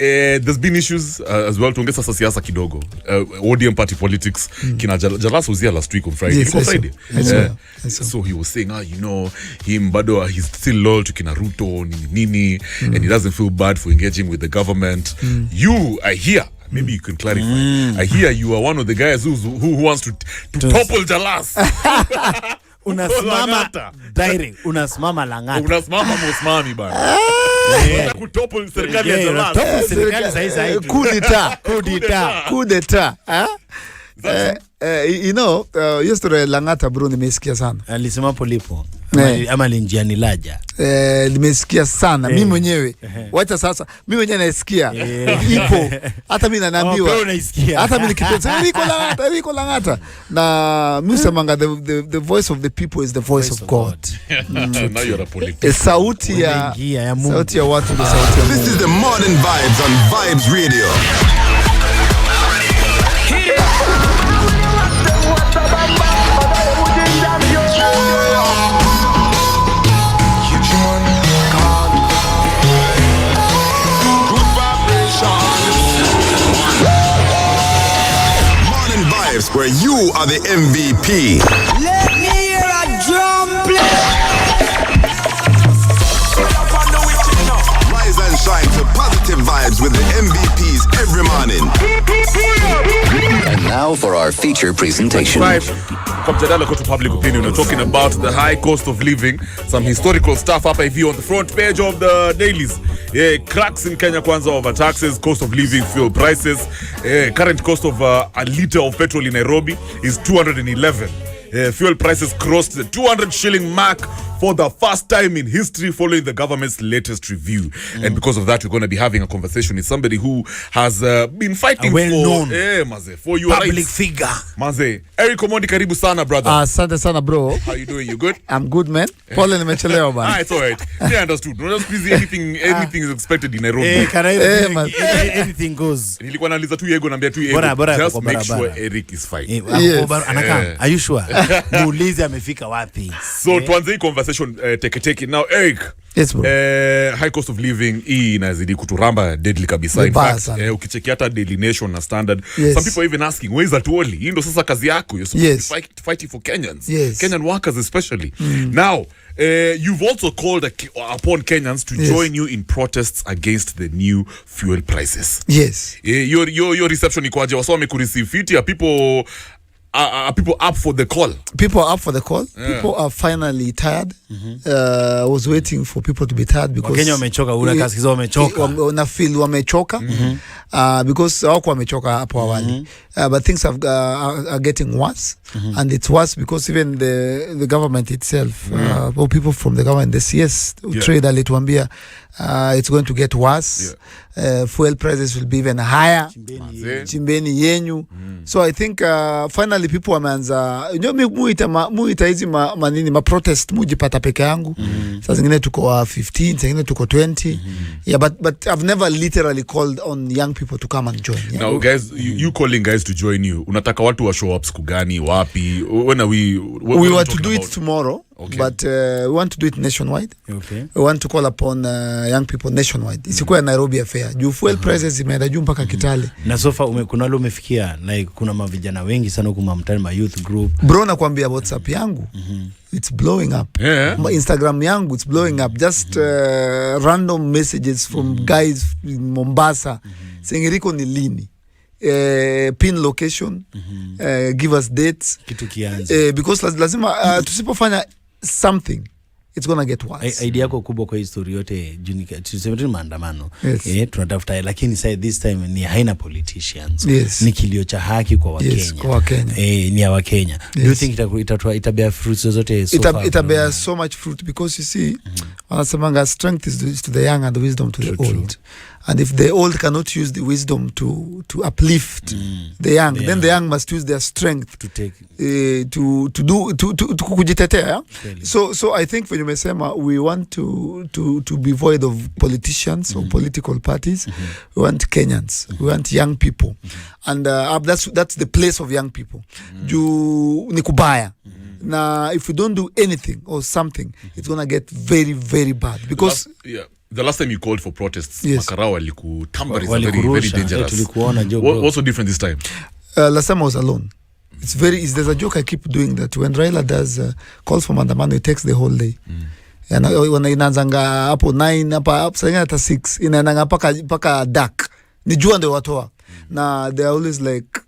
there's been issues as well. Tuongeza sasa siasa kidogo. ODM party politics. Kina Jalas was here last week on Friday. Yes, Friday. So he was saying, him bado he's still loyal to Kina Ruto, nini, and he doesn't feel bad for engaging with the government. I hear. Maybe you can clarify. I hear you are one of the guys who wants to topple Jalas. Unasimama direct, unasimama Langata. Unasimama mosmami bana. Kutopple serikali ya Jalas. Serikali sahihi. Coup d'etat. You know, yesterday Langata bro nimesikia sana. Alisema polipo. Ama linjiani laja. Nimesikia sana mimi mwenyewe. Wacha sasa mimi mwenyewe naisikia. Ipo. Hata mimi naambiwa. Hata mimi nikipenza Riko Langata. Na mimi semanga the voice of the people is the voice of God. Now you're a politician. Sauti ya watu ni sauti ya Mungu. This is the Modern Vibes on Vibes Radio. Where you are the MVP. Let me hear a drum play. Rise and shine to positive vibes with the MVPs every morning. And now for our feature presentation. Kwa mjadala kwa public opinion, we're talking about the high cost of living, some historical stuff up IV on the front page of the dailies. Cracks in Kenya kwanza over taxes, cost of living, fuel prices. Current cost of a liter of petrol in Nairobi is 211. Fuel prices crossed the 200 shilling mark for the first time in history following the government's latest review. And because of that, we're going to be having a conversation with somebody who has been fighting for your public rights. figure. Maze, Erick Omondi, karibu sana, brother. Asante sana bro. How you doing? You good? I'm good, man. Pole nimechelewa bana. It's all right. Yeah, understood. No, just busy. Anything is expected in Nairobi. Anything goes. Nilikuwa naaliza tu yego naambia tu yego. Just make sure Erick is fine. Yes. Are you sure? Muulize amefika wapi? So tuanze hii conversation take now Erick. Yes bro. High cost of living inazidi kuturamba deadly kabisa. In fact, ukicheki hata Daily Nation na Standard, some people are even asking where is that Wally? Hii ndo sasa kazi yako. You're supposed to be fighting for Kenyans. Kenyan workers especially. Now, you've also called upon Kenyans to join you in protests against the new fuel prices. Yes. Your reception ikoaje? Wasome kureceive fiti? Are people up for the call? People are up for the call. People are finally tired. I was waiting for people to be tired because Kenya wamechoka, unakasikiza wamechoka. Wana feel wamechoka because wako wamechoka hapo awali. But things are getting worse, and it's worse because even the government itself, or people from the government, the CS trade alituambia it's going to get worse. Fuel prices will be even higher. Chimbeni yenyu. So I think finally people wameanza, muita hizi manini ma protest mujipata peke yangu. Sasa zingine tuko 15, zingine tuko 20. But I've never literally called on young people to come and join. Now guys, you calling guys to join you. Unataka watu wa show up siku gani, wapi? When are we want to do it tomorrow. Okay. But we want to do it nationwide. Okay. We want to call upon young people nationwide. Isikuwa Nairobi affair. Juu fuel prices zimeenda juu mpaka Kitale. Na sofa kuna wale umefikia, like kuna mavijana wengi sana huko mtani ma youth group. Bro nakwambia WhatsApp yangu it's blowing up. Instagram yangu it's blowing up. Just random messages from guys in Mombasa saying Riko ni lini. Pin location, give us dates. Kitu kianze. Because lazima tusipofanya something, it's gonna get worse. Idea yako kubwa kwa historia yote tuseme maandamano. Tunatafuta, lakini this time ni haina politicians. Ni kilio cha haki kwa Wakenya. Kwa Wakenya. Ni ya Wakenya. Do you think itabea fruits zote so far? Itabea so much fruit because you see, wanasemanga strength is to the young and the wisdom to the old. And if the old cannot use the wisdom to uplift the young, then the young must use their strength to take to kujitetea. So I think when you mesema, we want to be void of politicians or political parties. We want Kenyans. We want young people. And that's the place of young people. Juu ni kubaya. Now, if we don't do anything or something, it's gonna get very, very bad because The last time you called for protests, Yes. Makarao walikutamba is very dangerous. Tulikuona joke. What's so different this time? Last time I was alone. There's a joke I keep doing that when Raila does calls for maandamano, it takes the whole day. And when inaanzanga hapo 9 hapa sasa hata 6 inaananga paka dark. Ni jua ndio watoa. Na there are always like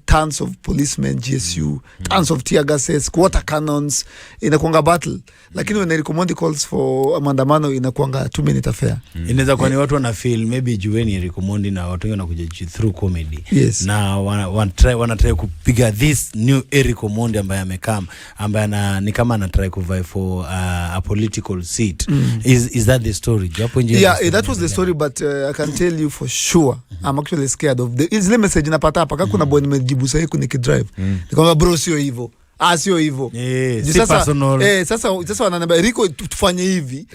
tons of policemen, GSU, tons of tear gases, water cannons, inakuanga battle. Lakini when Erick Omondi calls for maandamano inakuanga 2-minute affair. Inaweza kuwa ni watu wana feel maybe jueni Erick Omondi na watu wengine wanakuja through comedy. Yes. Na wanatry kupiga this new Erick Omondi ambaye amekam, ambaye ni kama anatry kuvai for a political seat. Is that the story? Yeah, that was the story, but I can tell you for sure I'm actually scared of the ile message napata hapa kuna boy nimejibu sasa hiku nikidrive. Nikamwambia bro sio hivyo. Sio hivyo. Sasa wananiambia Rico tufanye hivi.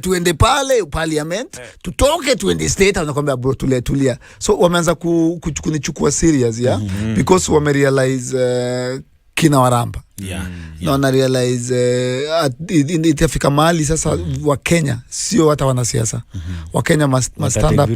Tuende pale parliament, tutoke tuende state, anakuambia bro tulia. So wameanza kunichukua serious because wamerealize kina waramba. Na wana realize itafika mahali sasa wa Kenya sio hata wanasiasa. Wa Kenya must stand up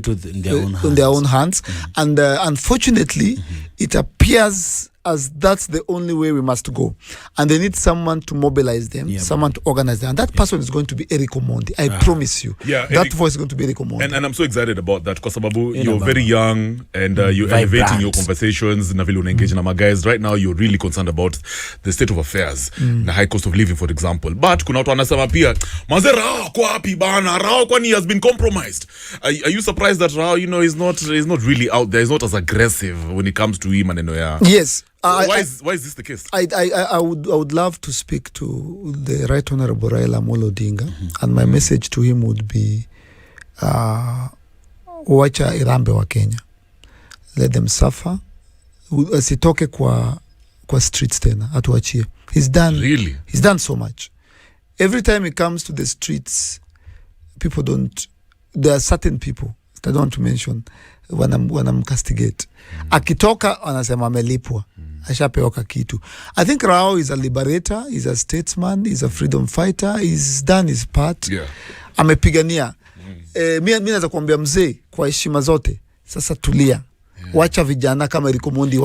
in their own hands. And unfortunately it appears as that's the only way we must go. And they need someone to mobilize them, someone to organize them. And that person is going to be Erick Omondi. I promise you. Yeah, that voice is going to be Erick Omondi. And I'm so excited about that because you're very young and you're elevating your conversations na vile unaengage na my guys. Right now you're really concerned about the state of affairs, the high cost of living for example. But kuna watu wanasema pia manze Rao kwa wapi bana? Rao kwani has been compromised. Are you surprised that Rao is not really out there, is not as aggressive when it comes to him maneno ya? Yes. Why is this the case? I would love to speak to the Right Honorable Raila Amolo Odinga, and my message to him would be wacha irambe wa Kenya, let them suffer, asitoke kwa streets tena, atuachie. He's done so much. Every time he comes to the streets, there are certain people that I don't want to mention wanamcastigate. Akitoka wanasema amelipwa, ashapeoka kitu. I think Rao is a liberator, he's a statesman, he's a freedom fighter, he's done his part. Amepigania. Mimi naweza kuambia mzee kwa heshima zote, sasa tulia. Wacha vijana kama Erick Omondi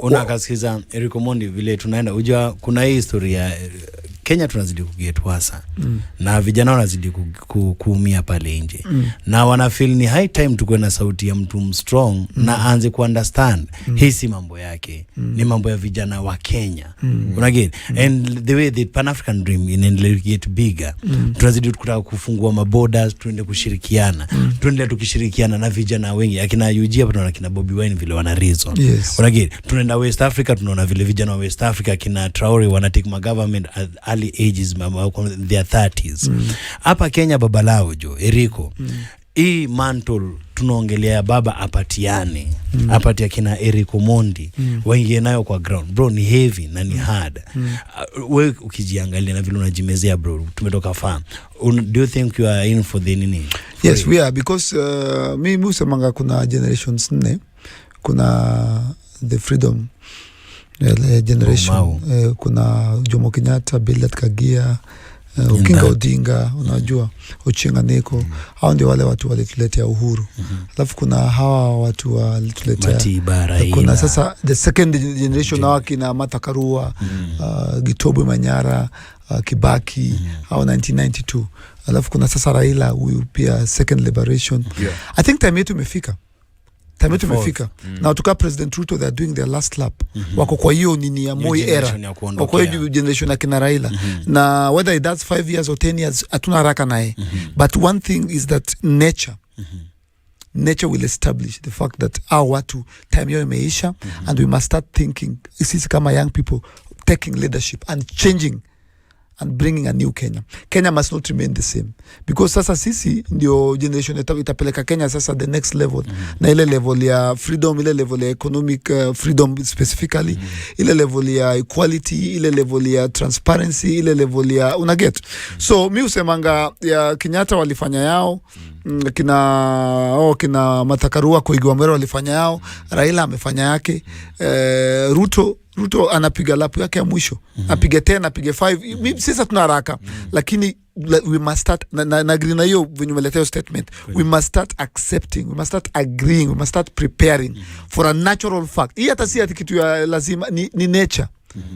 unakasikiza Erick Omondi vile tunaenda. Unajua kuna hii historia Kenya tunazidi kugetwasa na vijana wanazidi kuumia pale nje na wana feel ni high time tukuwe na sauti ya mtu strong na aanze ku understand hii si mambo yake, ni mambo ya vijana wa Kenya. Unaget? And the way the Pan African dream inaendelea get bigger, tunazidi kutaka kufungua maborders, tuende kushirikiana, tuende tukishirikiana na vijana wengi akina UG hapa na kina Bobby Wine vile wana reason. Unaget? Tunaenda West Africa, tunaona vile vijana wa West Africa kina Traore wana take my government at early ages, their 30s. Hapa Kenya babalao jo Eriko. Hii mantle tunaongelea baba apatiane. Apatia kina Erick Omondi. Waingie nayo kwa ground. Bro ni heavy na ni hard. Wewe ukijiangalia na vile unajimezea bro, tumetoka farm. Do you think you are in for the nini? Yes, we are, because mimi usemanga kuna generations 4. Kuna the freedom generation, kuna Jomo Kenyatta, Billet Kagia, Okinga Odinga, unajua Ochenga Neko. Hao ndio wale watu walituletea uhuru. Alafu kuna hawa watu walituletea kuna sasa the second generation na kina Martha Karua, Gitobo Manyara, Kibaki, hao 1992. Alafu kuna sasa Raila, huyu pia second liberation. I think time yetu imefika. Now tuka President Ruto, they are doing their last lap. Wako kwa hiyo nini ya Moi era. Wako kwa hiyo generation ya kina Raila. Na whether it does 5 years or 10 years, atuna haraka nae. But one thing is that nature will establish the fact that our watu time yao imeisha, and we must start thinking, sisi kama young people, taking leadership and changing and bringing a new Kenya. Kenya must not remain the same, because sasa sisi ndio generation itapeleka Kenya sasa the next level. Na ile level ya freedom, ile level ya economic freedom specifically, ile level ya equality, ile level ya transparency, ile level ya unaget. So mi usemanga ya Kenyatta walifanya yao, kina Matakarua Koigi Meru walifanya yao, Raila amefanya yake, Ruto anapiga lapu yake ya mwisho. Apige 10, apige 5. Sasa tuna haraka. Lakini we must start na agree na hiyo when umeletea statement. We must start accepting, we must start agreeing, we must start preparing for a natural fact. Hii hata si ati kitu ya lazima ni nature.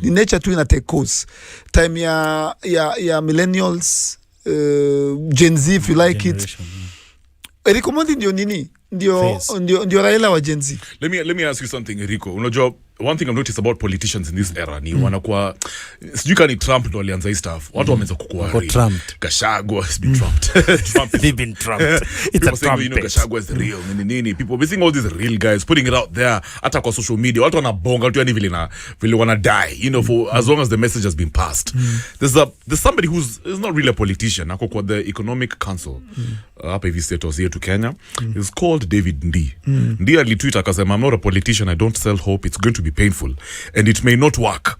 Ni nature tu ina take course. Time ya millennials, Gen Z if you like it. Erick Omondi ndio nini? Ndio Raila wa Gen Z. Let me ask you something, Eriko. Unajua, one thing I've noticed about politicians in this era ni wanakuwa sijui kani Trump ndo alianza hii stuff. Watu wameanza kukua Gachagua has been trumped. They've been trumped. It's a Trump. You know, Gachagua is the real. Nini. People be seeing all these real guys putting it out there. Hata kwa social media. Watu wanabonga. Watu yani vile wana die. You know, for as long as the message has been passed. There's somebody who's not really a politician. Ako kwa the Economic Council. Hapa hivi status here to Kenya. He's called David Ndi. Ndi alitweet akasema, I'm not a politician. I don't sell hope. It's going to be painful and it may not work.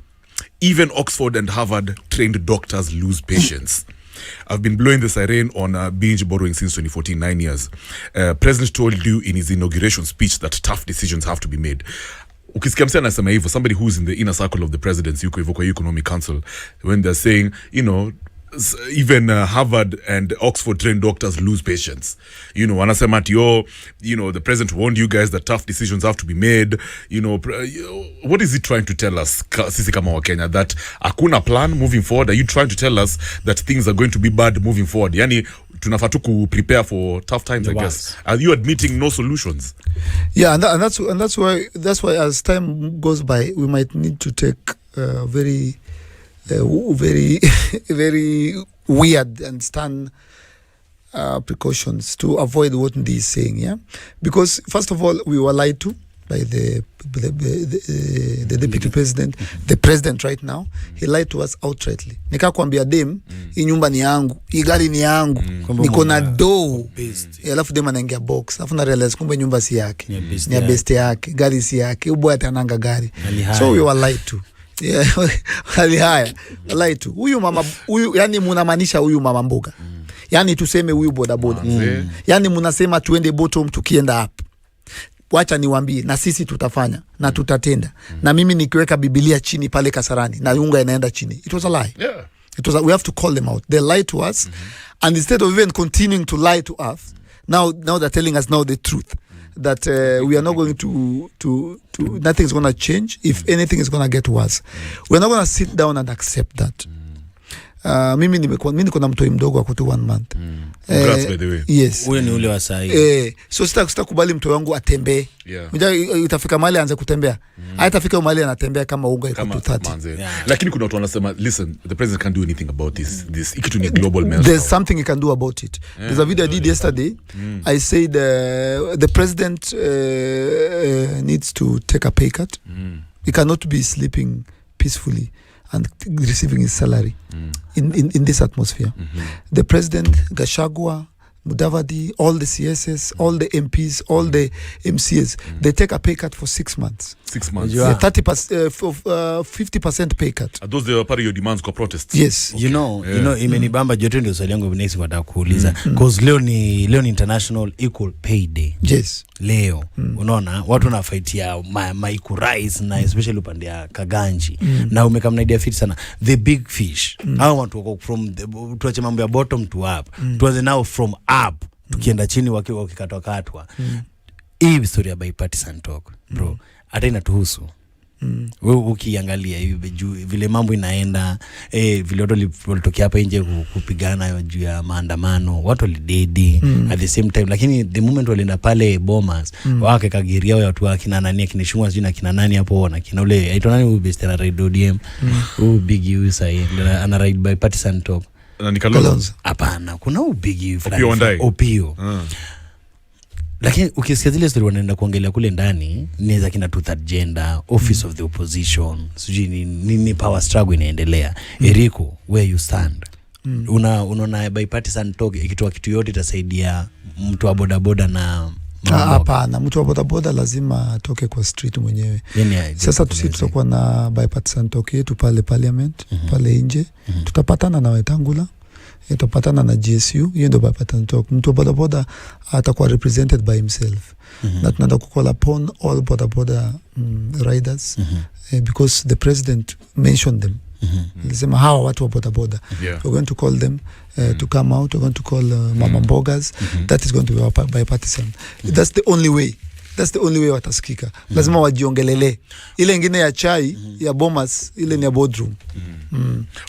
Even Oxford and Harvard trained doctors lose patience. I've been blowing the siren on binge borrowing since 2014, 9 years. President told you in his inauguration speech that tough decisions have to be made. Ukisikia msana anasema hivyo, somebody who's in the inner circle of the presidency, yuko hivyo kwa Economic Council, when they're saying, you know, even Harvard and Oxford trained doctors lose patience. You know, wanasema ati you know, the president warned you guys that tough decisions have to be made. You know, what is he trying to tell us, sisi kama wa Kenya, that hakuna plan moving forward? Are you trying to tell us that things are going to be bad moving forward? Yani, tunafaa tu ku prepare for tough times, I guess. Are you admitting no solutions? Yeah, and that's why as time goes by, we might need to take very very weird and stern precautions to avoid what Ndi is saying, yeah? Because first of all, we were lied to by the deputy president, the president right now. He lied to us outrightly. Nika kuambia dem, hii nyumba ni yangu, hii gari ni yangu, niko na do. Alafu dem anaingia box, alafu na realize kumbe nyumba si yake, ni ya best yake, gari si yake, ubo atananga gari. So we were lied to. Yeah, hali haya lied to. Huyu yani munamaanisha huyu mama mboga. Yani tuseme huyu boda boda. Yani munasema tuende bottom tukienda up. Wacha niwaambie, na sisi tutafanya na tutatenda. Na mimi nikiweka Biblia chini pale Kasarani na unga inaenda chini. It was a lie. Yeah. We have to call them out. They lied to us, and instead of even continuing to lie to us, now they're telling us now the truth. That we are not going to nothing is going to change. If anything is going to get worse, we're not going to sit down and accept that. Mimi niko na mtoi mdogo wa kutu 1 month. Congrats, by the way. Yes. Wewe ni ule wa sahi. So sitakubali mtoi wangu atembee. Yeah. Itafika mahali aanze kutembea. Haitafika mahali anatembea kama unga iko 230. Yeah. Lakini kuna watu wanasema, listen, the president can't do anything about this. This ikitu ni global mess. There's something he can do about it. Yeah. There's a video I did yesterday. I said the president needs to take a pay cut. He cannot be sleeping peacefully and receiving his salary in this atmosphere. The president, Gachagua, Mudavadi, all the CSS, all the MPs, all the MCs, they take a pay cut for 6 months. 6 months. Yeah. 50% pay cut. Are those the part of your demands for protests? Yes. Okay. You know, imenibamba jote ndio swali yangu next wataka kuuliza. Cause leo ni International Equal Pay Day. Yes. Leo unaona watu wanafaitia maiku rice na especially upande ya Kaganji. Na umekamna idea fit sana. The big fish. Hao watu wako from tuache mambo ya bottom to up. Tuanze now from up tukienda chini wakikatwa. Hii historia ya bipartisan talk, bro, hata inatuhusu. Wewe ukiangalia vile mambo inaenda, vile watu walitokea hapa nje kupigana juu ya maandamano, watu walidedi at the same time, lakini the moment walienda pale Bomas, wake kagiria watu wa kina nani akinishungwa sijui na kina nani hapo na kina ule aitwa nani huyu best na Red ODM, huyu big huyu sai ana ride bipartisan talk. Na Nikalonzo. Hapana, kuna ubigi fulani Opio. Lakini ukisikia zile story wanaenda kuongelea kule ndani, ni za kina two-third gender, office of the opposition, sijui ni power struggle inaendelea. Eriko, where you stand? Unaona bipartisan talk ikitoa kitu yote itasaidia mtu wa bodaboda na hapana, mtu wa bodaboda lazima atoke kwa street mwenyewe. Sasa tutakuwa na bipartisan talk yetu pale parliament, pale nje. Tutapatana na Wetangula, tutapatana na GSU, hiyo ndio bipartisan talk. Mtu wa bodaboda atakuwa represented by himself. Na tunaenda kucall upon all bodaboda riders because the president mentioned them Nilisema hawa watu wa bodaboda. Yeah. We're going to call them to come out. We're going to call Mama Mbogas. That is going to be bipartisan. That's the only way. That's the only way watasikika. Lazima wajiongelele. Ile ingine ya chai, ya bomas, ile ni ya boardroom.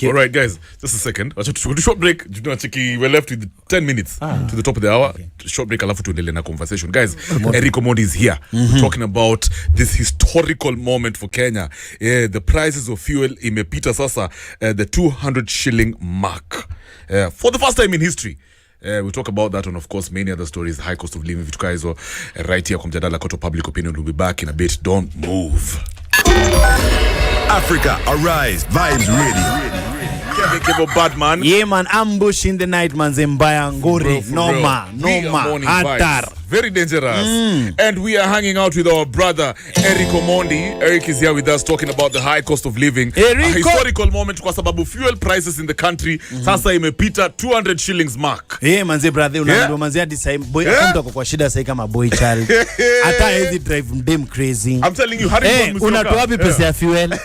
All right, guys, just a second. Let's take a short break. We're left with 10 minutes to the top of the hour. Okay. Short break, alafu tuendelee na conversation. Guys, Erick Omondi is here. We're talking about this historical moment for Kenya. The prices of fuel imepita sasa the 200 shilling mark. For the first time in history. We'll talk about that and of course many other stories, high cost of living, vituka hizo right here kwa mjadala koto public opinion. We'll be back in a bit. Don't move. Africa, arise, vibes ready. Bad man. Yeah man, ambush in the night man, Zembaya Ngori, Noma, Atar. Very dangerous. And we are hanging out with our brother Erick Omondi. Erick is here with us talking about the high cost of living. A historical moment kwa sababu fuel prices in the country sasa imepita 200 shillings mark. Manze brother, unaambia manze hadi sasa boy akonda kwa shida sasa kama boy child. Hata hizi drive them crazy. I'm telling you, Harrison Musyoka. Unatoa wapi pesa ya fuel?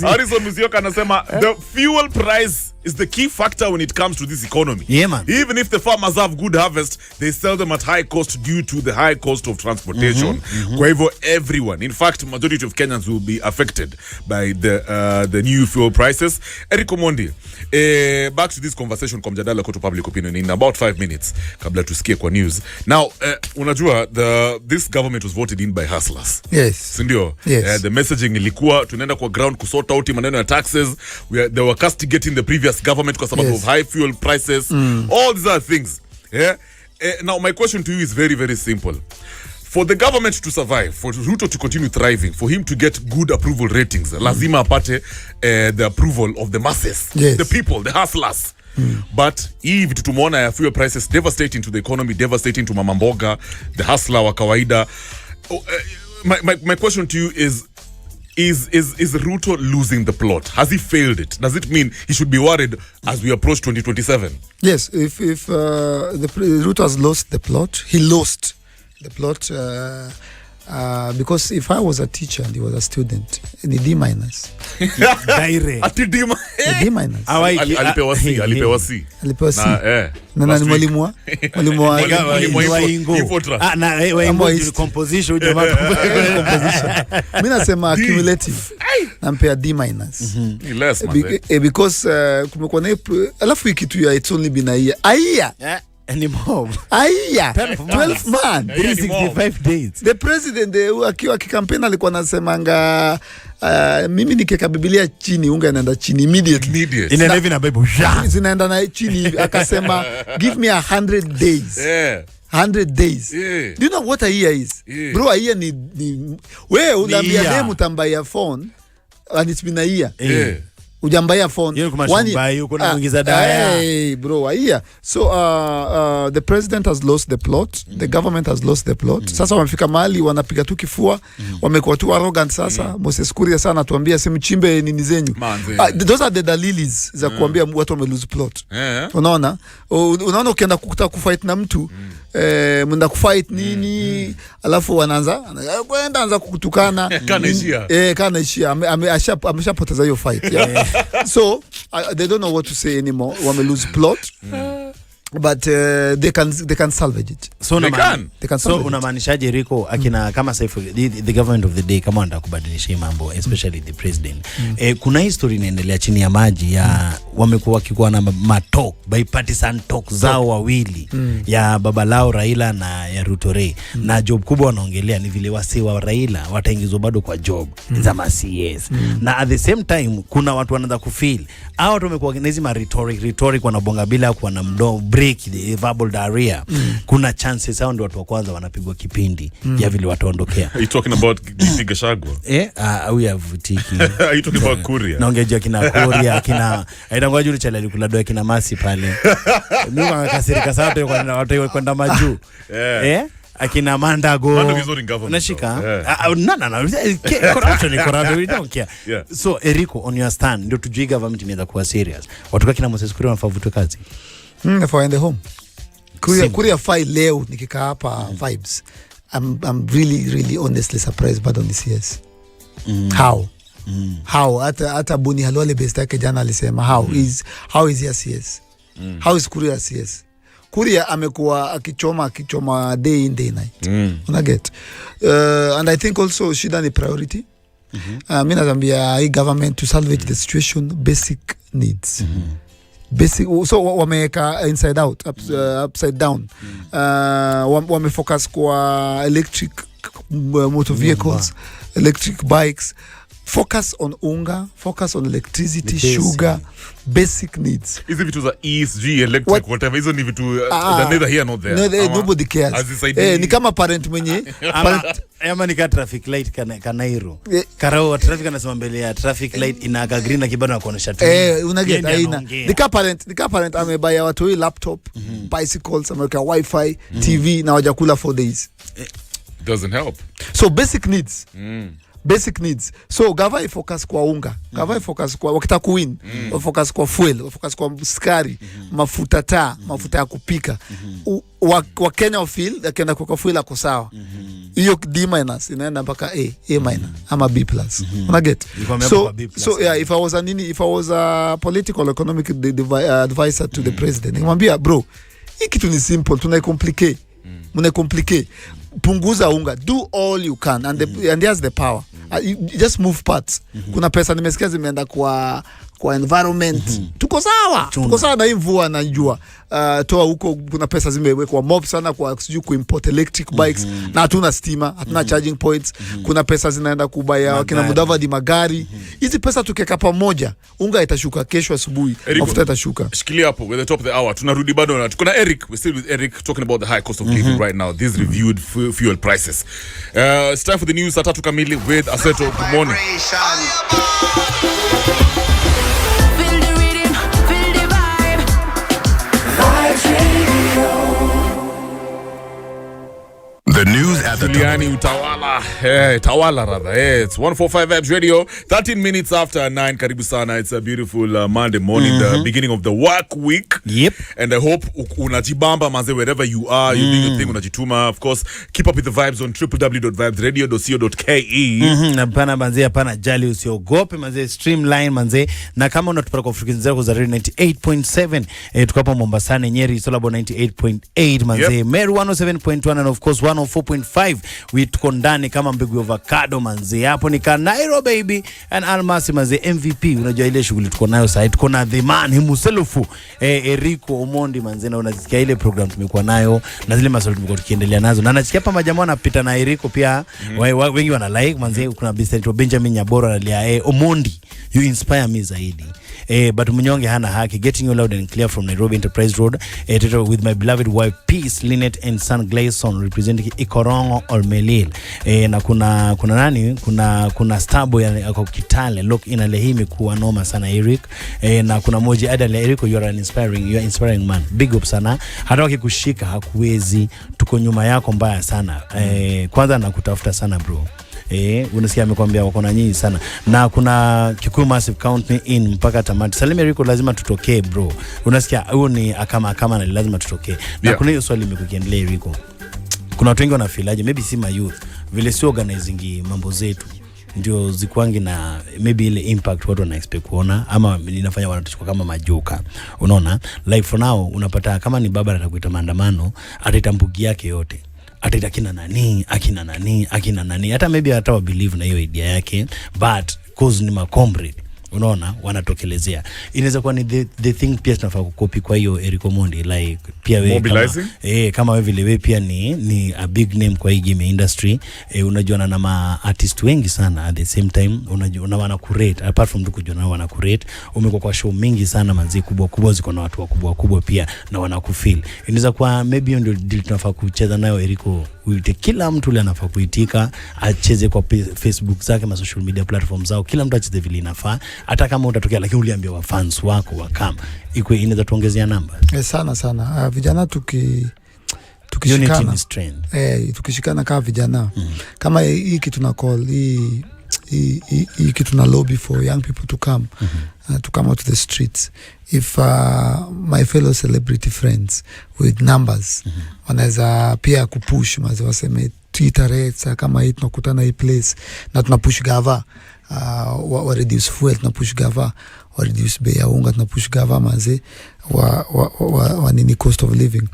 Harrison Musyoka anasema the fuel price is the key factor when it comes to this economy. Yeah, man. Even if the farmers have good harvest, they sell them at high cost due to the high cost of transportation. Kwa hivyo everyone, in fact, majority of Kenyans will be affected by the new fuel prices. Erick Omondi, back to this conversation kwa mjadala koto public opinion in about 5 minutes kabla tusikie kwa news. Now, unajua this government was voted in by hustlers. Yes. Sindio? Yes. The messaging ilikuwa tunaenda kwa ground kusort out maneno ya taxes. They were castigating the previous government kwa sababu of high fuel prices. All these other things. Yeah. Now my question to you is very, very simple. For the government to survive, for Ruto to continue thriving, for him to get good approval ratings, lazima apate the approval of the masses, the people, the hustlers. But if tumeona ya fuel prices devastating to the economy, devastating to Mama Mboga, the hustler wa kawaida, my question to you is Ruto losing the plot? Has he failed it? Does it mean he should be worried as we approach 2027? Yes, if Ruto has lost the plot, he lost the plot because if I was a teacher and he was a student, in the D minus. Ati D minus. D minus. Alipewa C. Alipewa C. Na ni mwalimu wa Infotra. Na wewe composition jamaa. Mimi nasema accumulative. Nampea D minus. Less man. Because kumekuwa na alafu kitu ya it's only been a year. Anymore. 12 months. 365 days. The president akiwa kikampeni alikuwa anasemanga mimi nikeka Biblia chini unga inaenda chini immediately. Inaenda hivi na Bible. Zinaenda na chini akasema give me 100 days. 100 days. Do you know what a year is? Bro, a year ni wewe unaambia demu tambaya phone and it's been a year. Ujambaya phone. Hey, bro, here. So the president has lost the plot. The government has lost the plot. Sasa wamefika mahali wanapiga tu kifua, wamekuwa tu arrogant sasa. Moses Kuria sana tuambia simchimbe nini zenyu. Those are the dalilis za kuambia watu wame lose plot. Unaona ukienda kufight na mtu mnda kufight nini alafu wanaanza kwenda kukutukana kana ishia ameshapoteza hiyo fight. So they don't know what to say anymore. Wame lose plot. But they can salvage it. So they can so unamaanishaje Rico akina kama sasa the government of the day kama wanataka kubadilisha mambo, especially the president. Kuna history inaendelea chini ya maji ya wamekuwa wakikuwa na matalk bipartisan talk zao wawili ya baba lao Raila na ya Ruto Ray. Na job kubwa wanaongelea ni vile wase wa Raila wataingizwa bado kwa job za CS. Na at the same time kuna watu wanaanza kufeel hao watu wamekuwa na hizo rhetoric wanabonga bila kuwa na mdomo break the verbal diarrhea. Kuna chances hao ndio watu wa kwanza wanapigwa kipindi ya vile wataondokea. Are you talking about Giga Shagwa? We have tiki. Are you talking about Kuria? Naongeja kina Kuria kina aitangoja yule chala alikula doa kina Masi pale. Mimi nakasirika sana watu kwenda majuu. Akina Mandago nashika corruption we don't care. So Erick, on your stand ndio tujui government inaweza kuwa serious. Watu kama kina Moses Kuria wanafavutwa kazi. If I in the home. Kuria file leo nikikaa hapa vibes. I'm really honestly surprised but on this yes. How? How hata Buni Halwale best yake jana alisema how is he CS? How is Kuria CS? Kuria amekuwa akichoma day in day night. Una get. And I think also shida ni priority. Mimi nazambia hii government to salvage the situation, basic needs. Basic, so wameweka inside out, upside down. Wamefocus kwa electric motor vehicles, electric bikes. Focus on unga, focus on electricity, sugar, basic needs. Hizi vitu za ESG, electric, whatever, hizo ni vitu neither here nor there. Nobody cares. Ni kama parent mwenye ama ni ka traffic light kanairo. Karao traffic anasema mbele ya traffic light inaka green na kibano anakuonesha tu. Unaget aina. Ni ka parent amebaya watu hii laptop, bicycles, ameweka wifi, TV na wajakula 4 days. Doesn't help. So basic needs. Basic needs. So gava focus kwa unga, gava focus kwa wakita kuwin, focus kwa fuel, focus kwa skari, mafuta ya kupika. Wa Kenya feel akienda kwa fuel ako sawa. Hiyo D- inaenda mpaka A minor ama B+. Una get? So yeah, if I was a political economic advisor to the president, nimwambia bro, hii kitu ni simple, tunaicomplicate. Muna-complicate. Punguza unga, do all you can, and there's the power. You just move parts. Kuna pesa nimesikia zimeenda kwa environment. Tuko sawa na mvua na jua. Toa huko kuna pesa zimewekwa mob sana kwa siju kuimport electric bikes na hatuna stima, hatuna charging points. Kuna pesa zinaenda kubaya kina Mudavadi magari. Hizi pesa tukeka pamoja, unga itashuka kesho asubuhi, mafuta itashuka. Shikilia hapo with the top of the hour. Tunarudi bado na tuko na Erick. We're still with Erick talking about the high cost of living right now. These reviewed fuel prices. It's time for the news. 3 kamili with Aseto. Good morning. The news at the Juliani Tawala rather. It's 145 Vibes Radio. 13 minutes after 9. Karibu sana. It's a beautiful Monday morning, the beginning of the work week. Yep. And I hope unajibamba manze wherever you are, you doing your thing, unajituma. Of course, keep up with the vibes on www.vibesradio.co.ke. Na pana manze, pana jali usiogope manze, streamline manze. Na kama unatupata kwa frequency zako za radio 98.7, tuko hapa Mombasa, Nyeri, Solabo 98.8 manze. Meru 107.1 and of course 104.5. We tuko ndani kama mbegu ya avocado manze. Hapo ni ka Nairobi baby and Almasi manze, MVP. Unajua ile shughuli tuko nayo sasa, tuko na the man himself, Erick Omondi manze, na unasikia ile program tumekuwa nayo na zile maswali tumekuwa tukiendelea nazo. Na nasikia hapa majamaa wanapita na Erick pia, wengi wana like manze. Kuna Mr. Benjamin Nyaboro analia Omondi, you inspire me zaidi. But mnyonge hana haki. Getting you loud and clear from Nairobi Enterprise Road, with my beloved wife Peace Lynette and son Glayson representing Ikorongo or Melil. Na kuna nani, kuna Starboy yako Kitale look in alehimi kuwa noma sana Erick. Na kuna moji adale Erick, you are inspiring man. Big up sana. Hata wakikushika hakuwezi, tuko nyuma yako mbaya sana. Kwanza nakutafuta sana bro. Unasikia amekwambia wako na nyinyi sana. Na kuna Kikuyu Massive Count me in mpaka tamati. Salime Rico lazima tutokee bro. Unasikia huo ni akama na lazima tutokee. Na kuna hiyo swali imekukiendelea Rico. Kuna watu wengi wanafilaje, maybe si my youth, vile si organizing mambo zetu ndio zikwangi na maybe ile impact watu wana expect kuona, ama inafanya wanatuchukua kama majoka. Unaona, like for now unapata kama ni baba atakuita maandamano, ataitambugi yake yote, ataita akina nani, hata maybe hata wa believe na hiyo idea yake, but cause ni ma comrade, unaona, wanatokelezea. Inaweza kuwa ni the thing pia tunafaa kukopi. Kwa hiyo Erick Omondi, like pia wewe Mobilizing, kama wewe vile wewe pia ni a big name kwa hii game industry, unajuana na ma artist wengi sana at the same time, unajuana wana curate, apart from kujuana wana curate, umekuwa kwa show mingi sana manzi kubwa ziko na watu wakubwa pia na wana kufeel. Inaweza kuwa maybe ndio deal tunafaa kucheza nayo Erick, uite kila mtu ile anafaa kuitika, acheze kwa Facebook zake, ma social media platforms zao, kila mtu acheze vile inafaa. Hata kama utatokea lakini uliambia wa fans wako wakam, iko inaweza tuongezea namba sana. Vijana tukishikana, tukishikana kama vijana, kama hii kitu na call hii kitu na lobby for young people to come out to the streets. If my fellow celebrity friends with numbers wanaweza pia kupush, waseme si tarehe kama hii tunakutana hii place na tunapush gava wa reduce fuel, tunapush gava wa reduce bei ya unga, tunapush gava maze wa nini cost of living.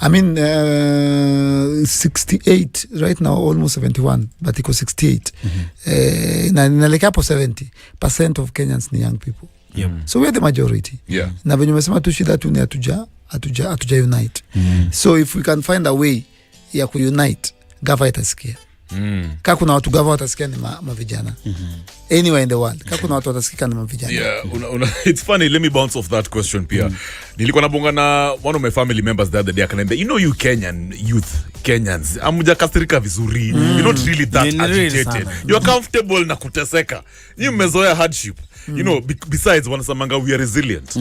I mean 68 right now, almost 71, but iko 68. Na naleka hapo 70% of Kenyans ni young people. So we are the majority. Na venye umesema tu shida tu ni atuja unite. So if we can find a way ya kuunite, gava itasikia. Kama kuna watu gava watasikia ni mavijana. Anywhere in the world. Kama kuna watu watasikia ni mavijana. Yeah, it's funny, let me bounce off that question pia. Nilikuwa nabonga na one of my family members the other day, akaniambia, you know, you Kenyan youth, Kenyans, amujakasirika vizuri. You're not really that agitated. You're comfortable na kuteseka. You mmezoea hardship. You know, besides wanasamanga we are resilient.